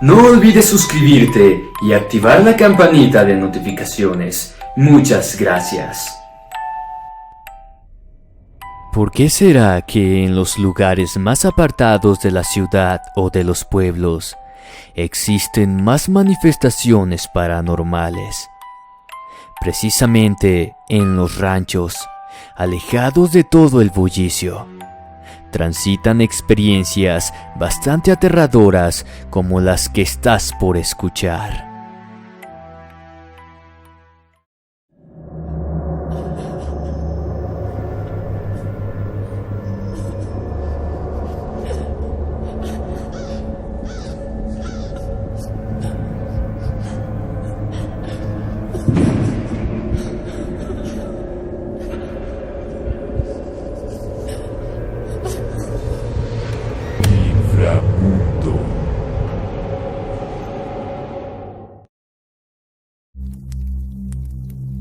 No olvides suscribirte y activar la campanita de notificaciones. Muchas gracias. ¿Por qué será que en los lugares más apartados de la ciudad o de los pueblos existen más manifestaciones paranormales? Precisamente en los ranchos, alejados de todo el bullicio, transitan experiencias bastante aterradoras como las que estás por escuchar.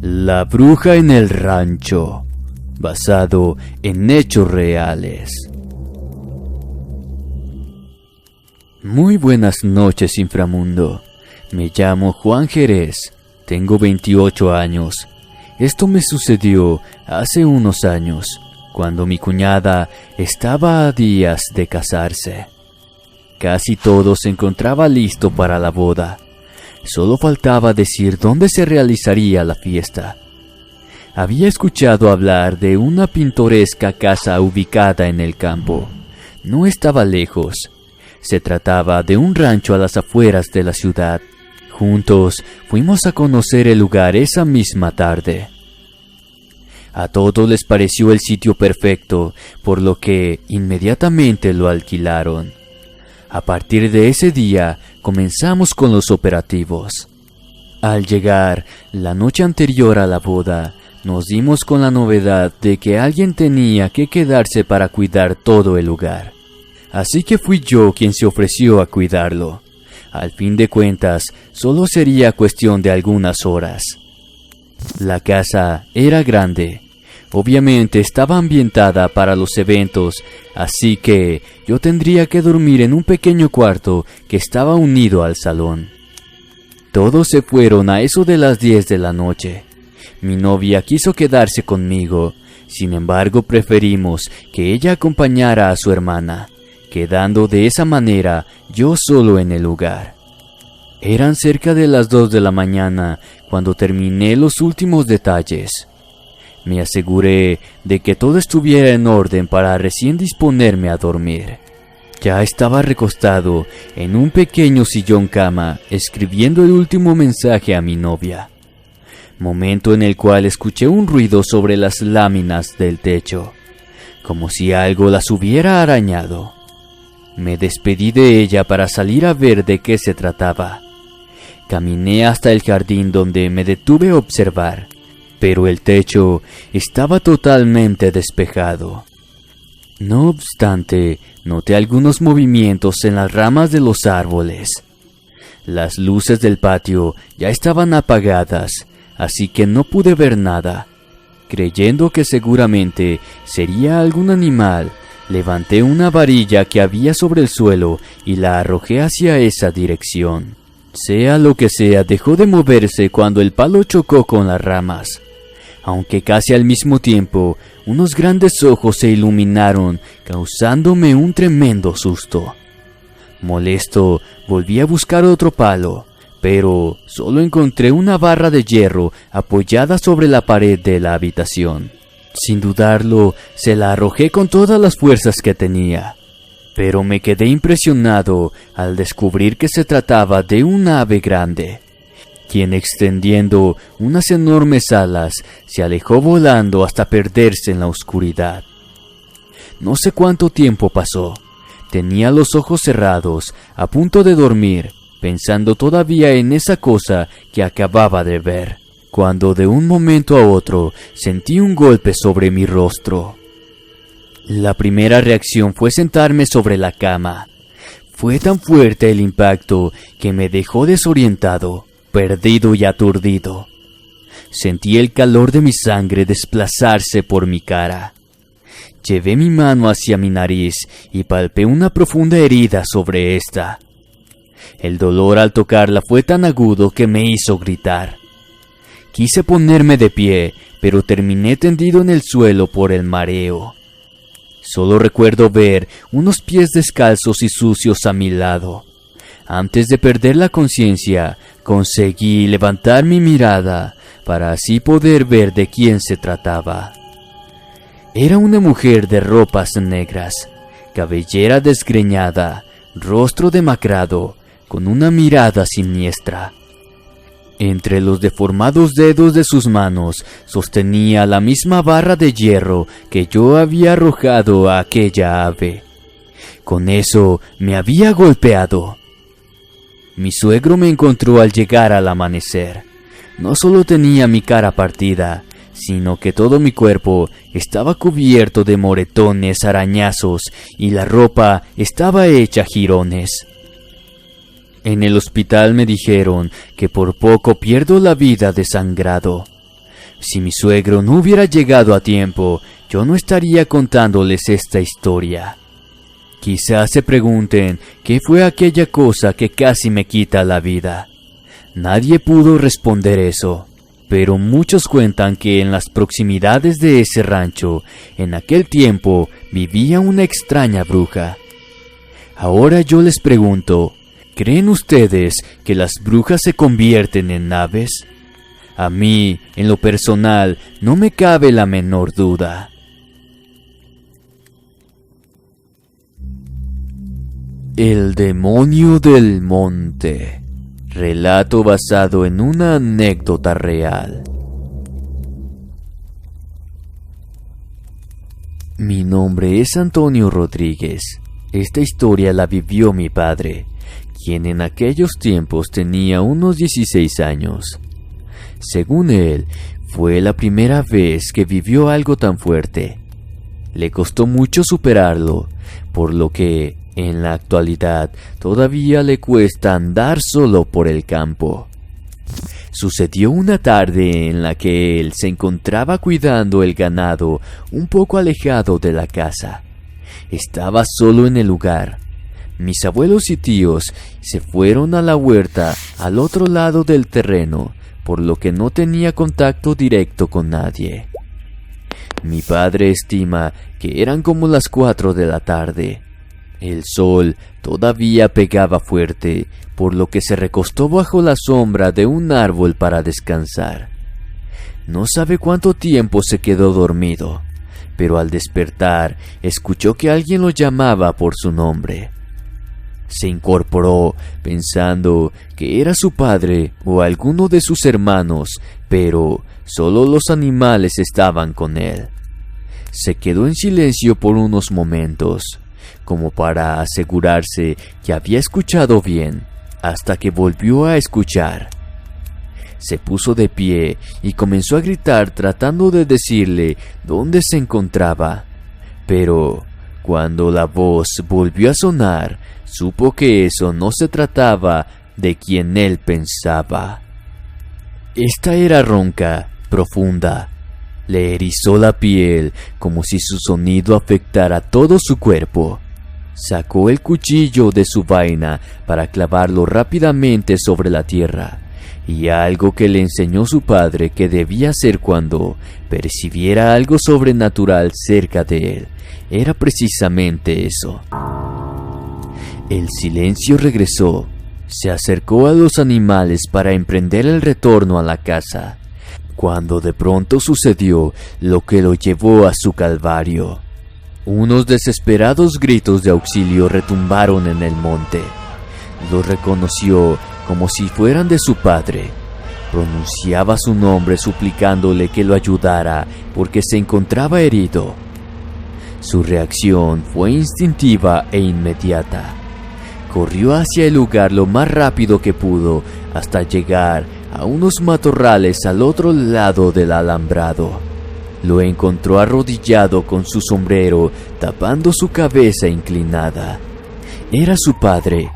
La bruja en el rancho, basado en hechos reales. Muy buenas noches, inframundo. Me llamo Juan Jerez, tengo 28 años. Esto me sucedió hace unos años, cuando mi cuñada estaba a días de casarse. Casi todo se encontraba listo para la boda. Solo faltaba decir dónde se realizaría la fiesta. Había escuchado hablar de una pintoresca casa ubicada en el campo. No estaba lejos. Se trataba de un rancho a las afueras de la ciudad. Juntos fuimos a conocer el lugar esa misma tarde. A todos les pareció el sitio perfecto, por lo que inmediatamente lo alquilaron. A partir de ese día, comenzamos con los operativos. Al llegar, la noche anterior a la boda, nos dimos con la novedad de que alguien tenía que quedarse para cuidar todo el lugar. Así que fui yo quien se ofreció a cuidarlo. Al fin de cuentas, solo sería cuestión de algunas horas. La casa era grande. Obviamente estaba ambientada para los eventos, así que yo tendría que dormir en un pequeño cuarto que estaba unido al salón. Todos se fueron a eso de las 10 de la noche. Mi novia quiso quedarse conmigo, sin embargo preferimos que ella acompañara a su hermana, quedando de esa manera yo solo en el lugar. Eran cerca de las 2 de la mañana cuando terminé los últimos detalles. Me aseguré de que todo estuviera en orden para recién disponerme a dormir. Ya estaba recostado en un pequeño sillón cama, escribiendo el último mensaje a mi novia. Momento en el cual escuché un ruido sobre las láminas del techo, como si algo las hubiera arañado. Me despedí de ella para salir a ver de qué se trataba. Caminé hasta el jardín donde me detuve a observar, pero el techo estaba totalmente despejado. No obstante, noté algunos movimientos en las ramas de los árboles. Las luces del patio ya estaban apagadas, así que no pude ver nada. Creyendo que seguramente sería algún animal, levanté una varilla que había sobre el suelo y la arrojé hacia esa dirección. Sea lo que sea, dejó de moverse cuando el palo chocó con las ramas. Aunque casi al mismo tiempo, unos grandes ojos se iluminaron, causándome un tremendo susto. Molesto, volví a buscar otro palo, pero solo encontré una barra de hierro apoyada sobre la pared de la habitación. Sin dudarlo, se la arrojé con todas las fuerzas que tenía. Pero me quedé impresionado al descubrir que se trataba de un ave grande, quien extendiendo unas enormes alas se alejó volando hasta perderse en la oscuridad. No sé cuánto tiempo pasó. Tenía los ojos cerrados, a punto de dormir, pensando todavía en esa cosa que acababa de ver, cuando de un momento a otro sentí un golpe sobre mi rostro. La primera reacción fue sentarme sobre la cama. Fue tan fuerte el impacto que me dejó desorientado, perdido y aturdido. Sentí el calor de mi sangre desplazarse por mi cara. Llevé mi mano hacia mi nariz y palpé una profunda herida sobre esta. El dolor al tocarla fue tan agudo que me hizo gritar. Quise ponerme de pie, pero terminé tendido en el suelo por el mareo. Solo recuerdo ver unos pies descalzos y sucios a mi lado. Antes de perder la conciencia, conseguí levantar mi mirada para así poder ver de quién se trataba. Era una mujer de ropas negras, cabellera desgreñada, rostro demacrado, con una mirada siniestra. Entre los deformados dedos de sus manos sostenía la misma barra de hierro que yo había arrojado a aquella ave. Con eso me había golpeado. Mi suegro me encontró al llegar al amanecer. No solo tenía mi cara partida, sino que todo mi cuerpo estaba cubierto de moretones, arañazos, y la ropa estaba hecha jirones. En el hospital me dijeron que por poco pierdo la vida desangrado. Si mi suegro no hubiera llegado a tiempo, yo no estaría contándoles esta historia. Quizás se pregunten qué fue aquella cosa que casi me quita la vida. Nadie pudo responder eso, pero muchos cuentan que en las proximidades de ese rancho, en aquel tiempo, vivía una extraña bruja. Ahora yo les pregunto, ¿creen ustedes que las brujas se convierten en aves? A mí, en lo personal, no me cabe la menor duda. El demonio del monte. Relato basado en una anécdota real. Mi nombre es Antonio Rodríguez. Esta historia la vivió mi padre, quien en aquellos tiempos tenía unos 16 años. Según él, fue la primera vez que vivió algo tan fuerte. Le costó mucho superarlo, por lo que, en la actualidad, todavía le cuesta andar solo por el campo. Sucedió una tarde en la que él se encontraba cuidando el ganado un poco alejado de la casa. Estaba solo en el lugar. Mis abuelos y tíos se fueron a la huerta al otro lado del terreno, por lo que no tenía contacto directo con nadie. Mi padre estima que eran como las 4 de la tarde. El sol todavía pegaba fuerte, por lo que se recostó bajo la sombra de un árbol para descansar. No sabe cuánto tiempo se quedó dormido, pero al despertar escuchó que alguien lo llamaba por su nombre. Se incorporó pensando que era su padre o alguno de sus hermanos, pero solo los animales estaban con él. Se quedó en silencio por unos momentos, como para asegurarse que había escuchado bien, hasta que volvió a escuchar. Se puso de pie y comenzó a gritar tratando de decirle dónde se encontraba, pero cuando la voz volvió a sonar, supo que eso no se trataba de quien él pensaba. Esta era ronca, profunda. Le erizó la piel como si su sonido afectara todo su cuerpo. Sacó el cuchillo de su vaina para clavarlo rápidamente sobre la tierra, y algo que le enseñó su padre que debía hacer cuando percibiera algo sobrenatural cerca de él era precisamente eso. El silencio regresó. Se acercó a los animales para emprender el retorno a la casa, cuando de pronto sucedió lo que lo llevó a su calvario. Unos desesperados gritos de auxilio retumbaron en el monte. Lo reconoció como si fueran de su padre. Pronunciaba su nombre suplicándole que lo ayudara porque se encontraba herido. Su reacción fue instintiva e inmediata. Corrió hacia el lugar lo más rápido que pudo hasta llegar a unos matorrales al otro lado del alambrado. Lo encontró arrodillado con su sombrero tapando su cabeza inclinada. Era su padre.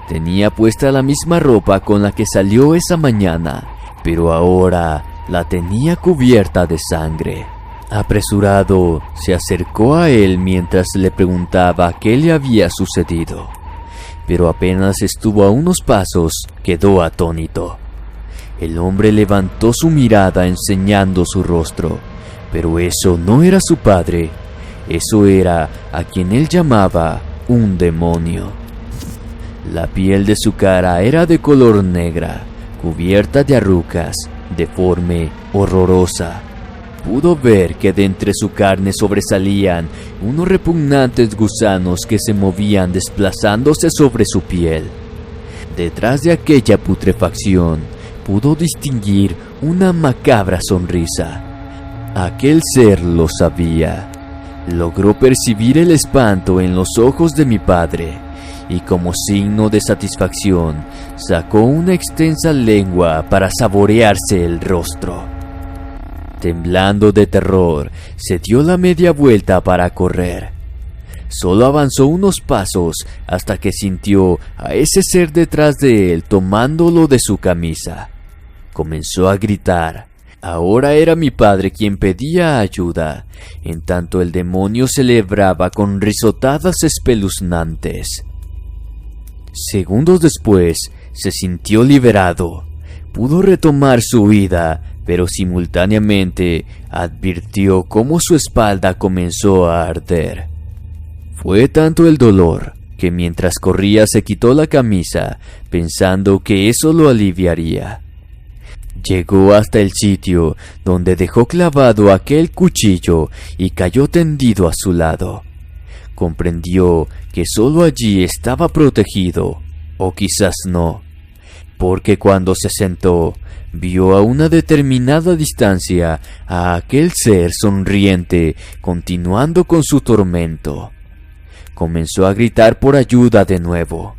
Tenía puesta la misma ropa con la que salió esa mañana, pero ahora la tenía cubierta de sangre. Apresurado, se acercó a él mientras le preguntaba qué le había sucedido. pero apenas estuvo a unos pasos, quedó atónito. El hombre levantó su mirada enseñando su rostro, pero eso no era su padre, eso era a quien él llamaba un demonio. La piel de su cara era de color negra, cubierta de arrugas, deforme, horrorosa. Pudo ver que de entre su carne sobresalían unos repugnantes gusanos que se movían desplazándose sobre su piel. Detrás de aquella putrefacción, pudo distinguir una macabra sonrisa. Aquel ser lo sabía. Logró percibir el espanto en los ojos de mi padre, y como signo de satisfacción, sacó una extensa lengua para saborearse el rostro. Temblando de terror, se dio la media vuelta para correr. Solo avanzó unos pasos hasta que sintió a ese ser detrás de él tomándolo de su camisa. Comenzó a gritar. Ahora era mi padre quien pedía ayuda, en tanto el demonio celebraba con risotadas espeluznantes. Segundos después, se sintió liberado. Pudo retomar su huida, pero simultáneamente advirtió cómo su espalda comenzó a arder. Fue tanto el dolor que mientras corría se quitó la camisa, pensando que eso lo aliviaría. Llegó hasta el sitio donde dejó clavado aquel cuchillo y cayó tendido a su lado. Comprendió que solo allí estaba protegido, o quizás no, porque cuando se sentó, vio a una determinada distancia a aquel ser sonriente continuando con su tormento. Comenzó a gritar por ayuda de nuevo,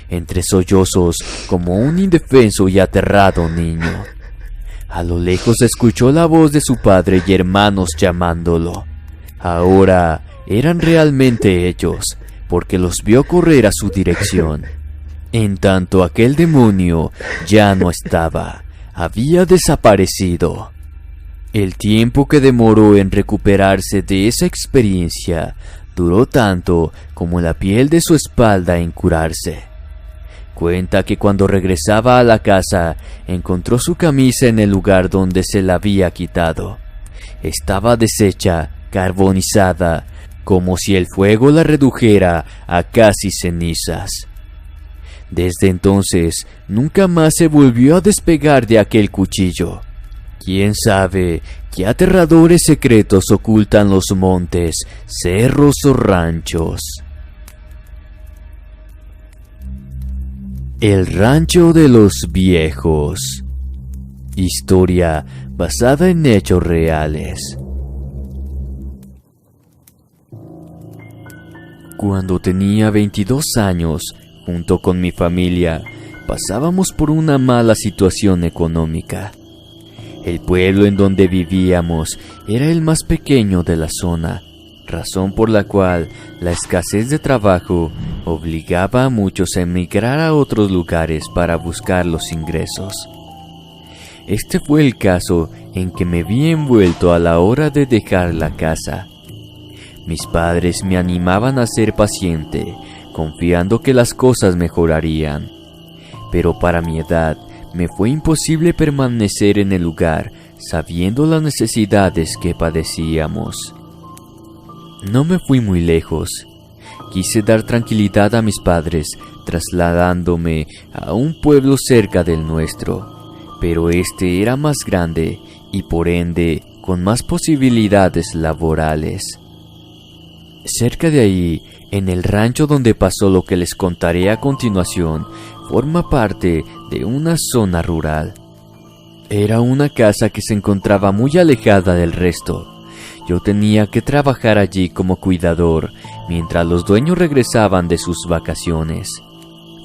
entre sollozos como un indefenso y aterrado niño. A lo lejos escuchó la voz de su padre y hermanos llamándolo. Ahora eran realmente ellos, porque los vio correr a su dirección. En tanto aquel demonio ya no estaba, había desaparecido. El tiempo que demoró en recuperarse de esa experiencia duró tanto como la piel de su espalda en curarse. Cuenta que cuando regresaba a la casa, encontró su camisa en el lugar donde se la había quitado. Estaba deshecha, carbonizada, como si el fuego la redujera a casi cenizas. Desde entonces, nunca más se volvió a despegar de aquel cuchillo. ¿Quién sabe qué aterradores secretos ocultan los montes, cerros o ranchos? El rancho de los viejos. Historia basada en hechos reales. Cuando tenía 22 años, junto con mi familia, pasábamos por una mala situación económica. El pueblo en donde vivíamos era el más pequeño de la zona, razón por la cual la escasez de trabajo obligaba a muchos a emigrar a otros lugares para buscar los ingresos. Este fue el caso en que me vi envuelto a la hora de dejar la casa. Mis padres me animaban a ser paciente, confiando que las cosas mejorarían. Pero para mi edad, me fue imposible permanecer en el lugar, sabiendo las necesidades que padecíamos. No me fui muy lejos. Quise dar tranquilidad a mis padres, trasladándome a un pueblo cerca del nuestro, pero este era más grande y por ende con más posibilidades laborales. Cerca de ahí, en el rancho donde pasó lo que les contaré a continuación, forma parte de una zona rural. Era una casa que se encontraba muy alejada del resto. Yo tenía que trabajar allí como cuidador, mientras los dueños regresaban de sus vacaciones.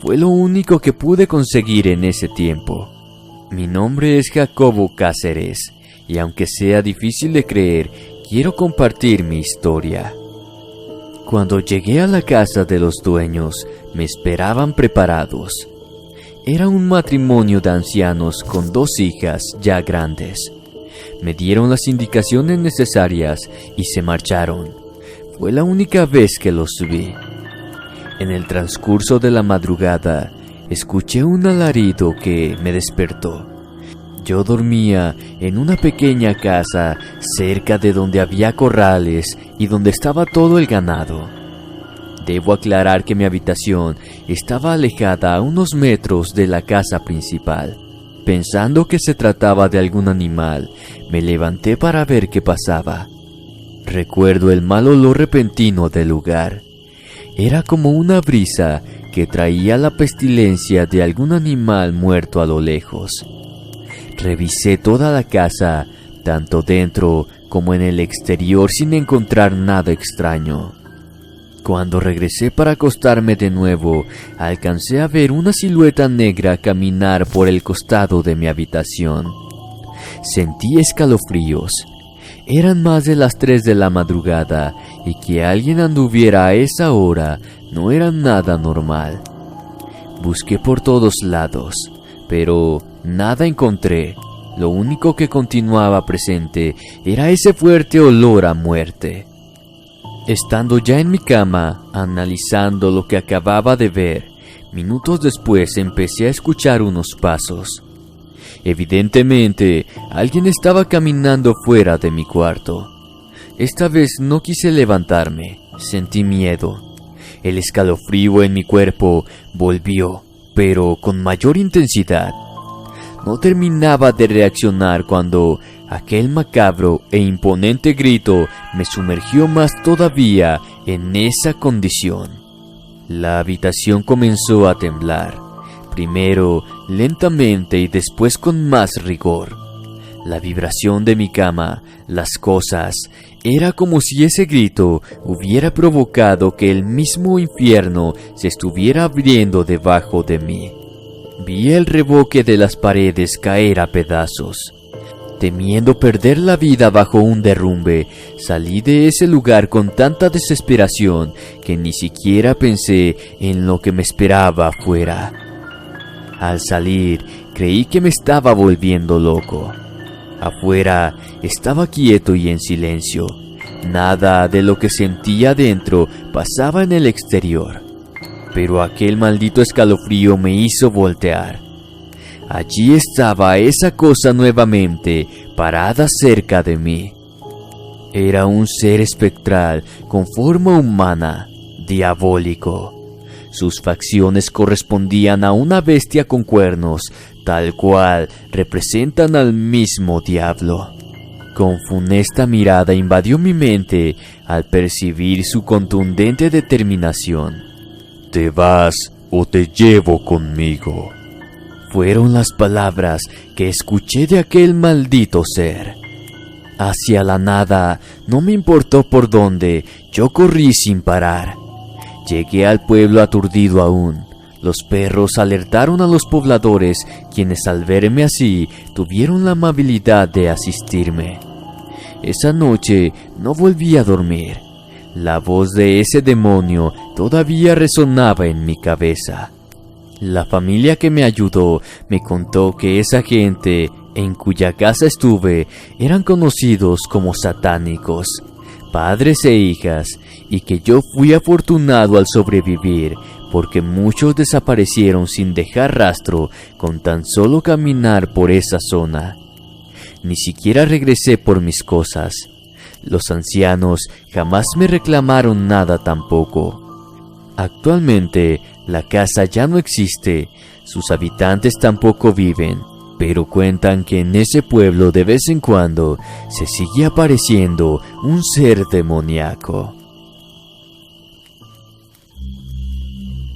Fue lo único que pude conseguir en ese tiempo. Mi nombre es Jacobo Cáceres, y aunque sea difícil de creer, quiero compartir mi historia. Cuando llegué a la casa de los dueños, me esperaban preparados. Era un matrimonio de ancianos con 2 hijas ya grandes. Me dieron las indicaciones necesarias y se marcharon. Fue la única vez que los vi. En el transcurso de la madrugada, escuché un alarido que me despertó. Yo dormía en una pequeña casa cerca de donde había corrales y donde estaba todo el ganado. Debo aclarar que mi habitación estaba alejada a unos metros de la casa principal. Pensando que se trataba de algún animal, me levanté para ver qué pasaba. Recuerdo el mal olor repentino del lugar. Era como una brisa que traía la pestilencia de algún animal muerto a lo lejos. Revisé toda la casa, tanto dentro como en el exterior, sin encontrar nada extraño. Cuando regresé para acostarme de nuevo, alcancé a ver una silueta negra caminar por el costado de mi habitación. Sentí escalofríos. Eran más de las 3 de la madrugada y que alguien anduviera a esa hora no era nada normal. Busqué por todos lados, pero nada encontré. Lo único que continuaba presente era ese fuerte olor a muerte. Estando ya en mi cama, analizando lo que acababa de ver, minutos después empecé a escuchar unos pasos. Evidentemente, alguien estaba caminando fuera de mi cuarto. Esta vez no quise levantarme, sentí miedo. El escalofrío en mi cuerpo volvió, pero con mayor intensidad. No terminaba de reaccionar cuando aquel macabro e imponente grito me sumergió más todavía en esa condición. La habitación comenzó a temblar, primero lentamente y después con más rigor. La vibración de mi cama, las cosas, era como si ese grito hubiera provocado que el mismo infierno se estuviera abriendo debajo de mí. Vi el revoque de las paredes caer a pedazos. Temiendo perder la vida bajo un derrumbe, salí de ese lugar con tanta desesperación que ni siquiera pensé en lo que me esperaba afuera. Al salir, creí que me estaba volviendo loco. Afuera estaba quieto y en silencio. Nada de lo que sentía dentro pasaba en el exterior. Pero aquel maldito escalofrío me hizo voltear. Allí estaba esa cosa nuevamente, parada cerca de mí. Era un ser espectral con forma humana, diabólico. Sus facciones correspondían a una bestia con cuernos, tal cual representan al mismo diablo. Con funesta mirada invadió mi mente al percibir su contundente determinación. «Te vas o te llevo conmigo», fueron las palabras que escuché de aquel maldito ser. Hacia la nada, no me importó por dónde, yo corrí sin parar. Llegué al pueblo aturdido aún. Los perros alertaron a los pobladores, quienes al verme así, tuvieron la amabilidad de asistirme. Esa noche no volví a dormir. La voz de ese demonio todavía resonaba en mi cabeza. La familia que me ayudó me contó que esa gente en cuya casa estuve eran conocidos como satánicos, padres e hijas, y que yo fui afortunado al sobrevivir porque muchos desaparecieron sin dejar rastro con tan solo caminar por esa zona. Ni siquiera regresé por mis cosas. Los ancianos jamás me reclamaron nada tampoco. Actualmente, la casa ya no existe, sus habitantes tampoco viven, pero cuentan que en ese pueblo de vez en cuando se sigue apareciendo un ser demoníaco.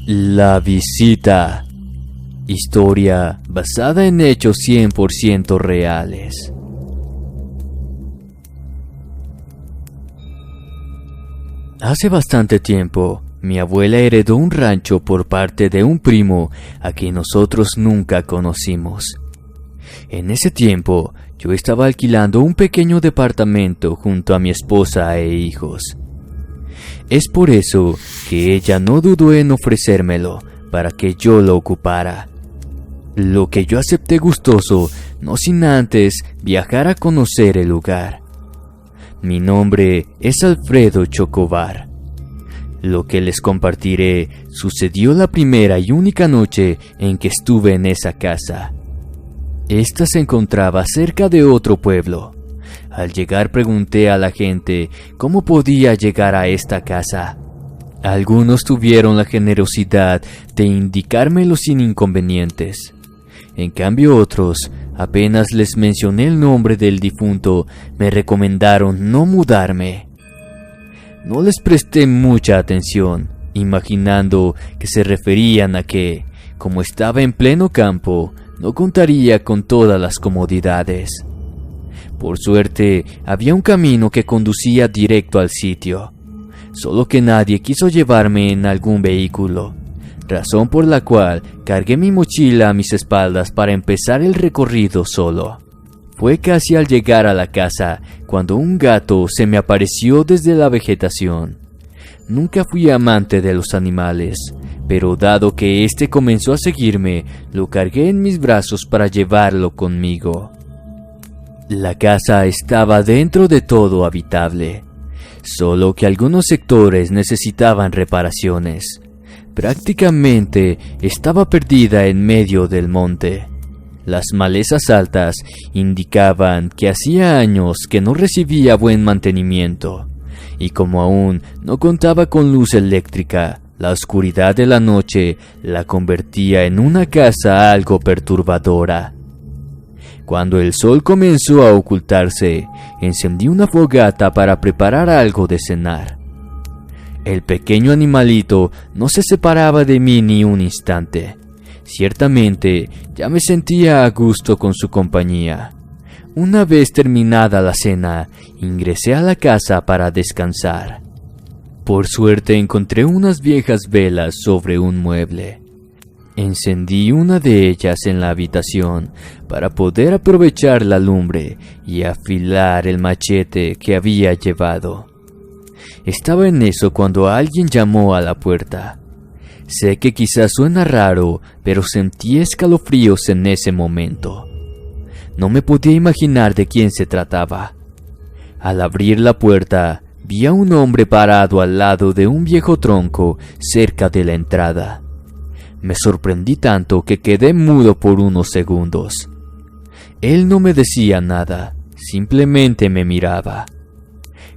La visita. Historia basada en hechos 100% reales. Hace bastante tiempo, mi abuela heredó un rancho por parte de un primo a quien nosotros nunca conocimos. En ese tiempo, yo estaba alquilando un pequeño departamento junto a mi esposa e hijos. Es por eso que ella no dudó en ofrecérmelo para que yo lo ocupara. Lo que yo acepté gustoso, no sin antes viajar a conocer el lugar. Mi nombre es Alfredo Chocobar. Lo que les compartiré sucedió la primera y única noche en que estuve en esa casa. Esta se encontraba cerca de otro pueblo. Al llegar pregunté a la gente cómo podía llegar a esta casa. Algunos tuvieron la generosidad de indicármelo sin inconvenientes. En cambio otros, apenas les mencioné el nombre del difunto, me recomendaron no mudarme. No les presté mucha atención, imaginando que se referían a que, como estaba en pleno campo, no contaría con todas las comodidades. Por suerte, había un camino que conducía directo al sitio, solo que nadie quiso llevarme en algún vehículo, razón por la cual cargué mi mochila a mis espaldas para empezar el recorrido solo. Fue casi al llegar a la casa cuando un gato se me apareció desde la vegetación. Nunca fui amante de los animales, pero dado que este comenzó a seguirme, lo cargué en mis brazos para llevarlo conmigo. La casa estaba dentro de todo habitable, solo que algunos sectores necesitaban reparaciones. Prácticamente estaba perdida en medio del monte. Las malezas altas indicaban que hacía años que no recibía buen mantenimiento, y como aún no contaba con luz eléctrica, la oscuridad de la noche la convertía en una casa algo perturbadora. Cuando el sol comenzó a ocultarse, encendí una fogata para preparar algo de cenar. El pequeño animalito no se separaba de mí ni un instante. Ciertamente, ya me sentía a gusto con su compañía. Una vez terminada la cena, ingresé a la casa para descansar. Por suerte encontré unas viejas velas sobre un mueble. Encendí una de ellas en la habitación para poder aprovechar la lumbre y afilar el machete que había llevado. Estaba en eso cuando alguien llamó a la puerta. Sé que quizás suena raro, pero sentí escalofríos en ese momento. No me podía imaginar de quién se trataba. Al abrir la puerta, vi a un hombre parado al lado de un viejo tronco cerca de la entrada. Me sorprendí tanto que quedé mudo por unos segundos. Él no me decía nada, simplemente me miraba.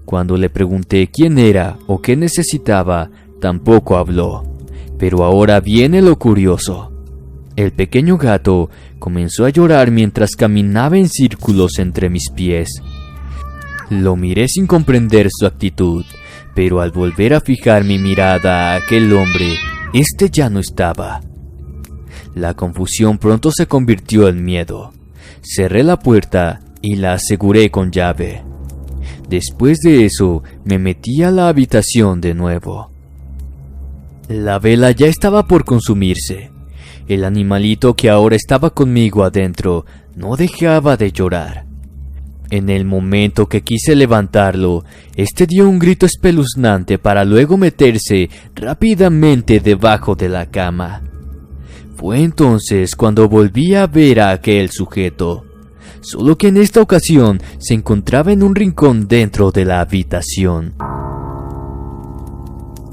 Cuando le pregunté quién era o qué necesitaba, tampoco habló. Pero ahora viene lo curioso. El pequeño gato comenzó a llorar mientras caminaba en círculos entre mis pies. Lo miré sin comprender su actitud, pero al volver a fijar mi mirada a aquel hombre, este ya no estaba. La confusión pronto se convirtió en miedo. Cerré la puerta y la aseguré con llave. Después de eso, me metí a la habitación de nuevo. La vela ya estaba por consumirse. El animalito que ahora estaba conmigo adentro no dejaba de llorar. En el momento que quise levantarlo, este dio un grito espeluznante para luego meterse rápidamente debajo de la cama. Fue entonces cuando volví a ver a aquel sujeto, solo que en esta ocasión se encontraba en un rincón dentro de la habitación.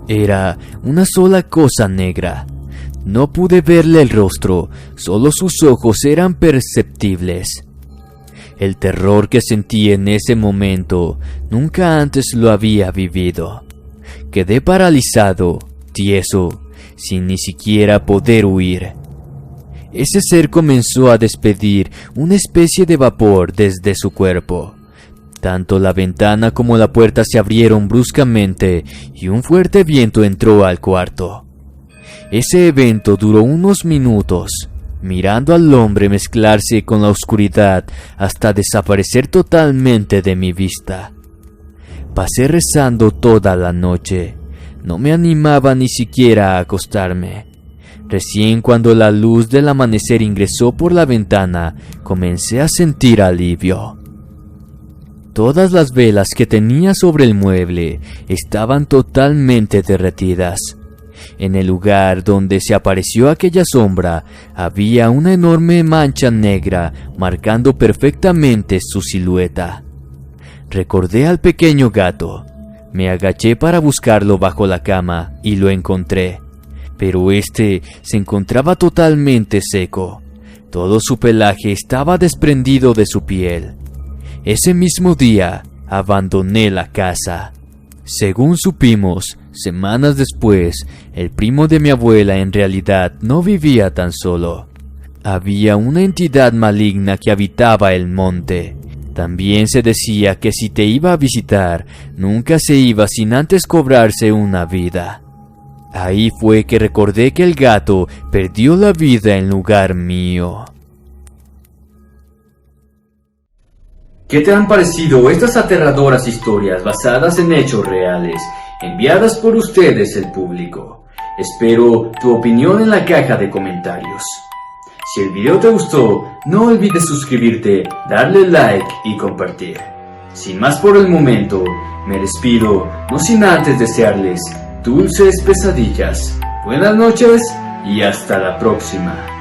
Era una sola cosa negra. No pude verle el rostro, solo sus ojos eran perceptibles. El terror que sentí en ese momento nunca antes lo había vivido. Quedé paralizado, tieso, sin ni siquiera poder huir. Ese ser comenzó a despedir una especie de vapor desde su cuerpo. Tanto la ventana como la puerta se abrieron bruscamente y un fuerte viento entró al cuarto. Ese evento duró unos minutos, mirando al hombre mezclarse con la oscuridad hasta desaparecer totalmente de mi vista. Pasé rezando toda la noche. No me animaba ni siquiera a acostarme. Recién cuando la luz del amanecer ingresó por la ventana, comencé a sentir alivio. Todas las velas que tenía sobre el mueble estaban totalmente derretidas. En el lugar donde se apareció aquella sombra, había una enorme mancha negra marcando perfectamente su silueta. Recordé al pequeño gato. Me agaché para buscarlo bajo la cama y lo encontré, pero este se encontraba totalmente seco. Todo su pelaje estaba desprendido de su piel. Ese mismo día abandoné la casa. Según supimos, semanas después, el primo de mi abuela en realidad no vivía tan solo. Había una entidad maligna que habitaba el monte. También se decía que si te iba a visitar, nunca se iba sin antes cobrarse una vida. Ahí fue que recordé que el gato perdió la vida en lugar mío. ¿Qué te han parecido estas aterradoras historias basadas en hechos reales, enviadas por ustedes, el público? Espero tu opinión en la caja de comentarios. Si el video te gustó, no olvides suscribirte, darle like y compartir. Sin más por el momento, me despido, no sin antes desearles dulces pesadillas. Buenas noches y hasta la próxima.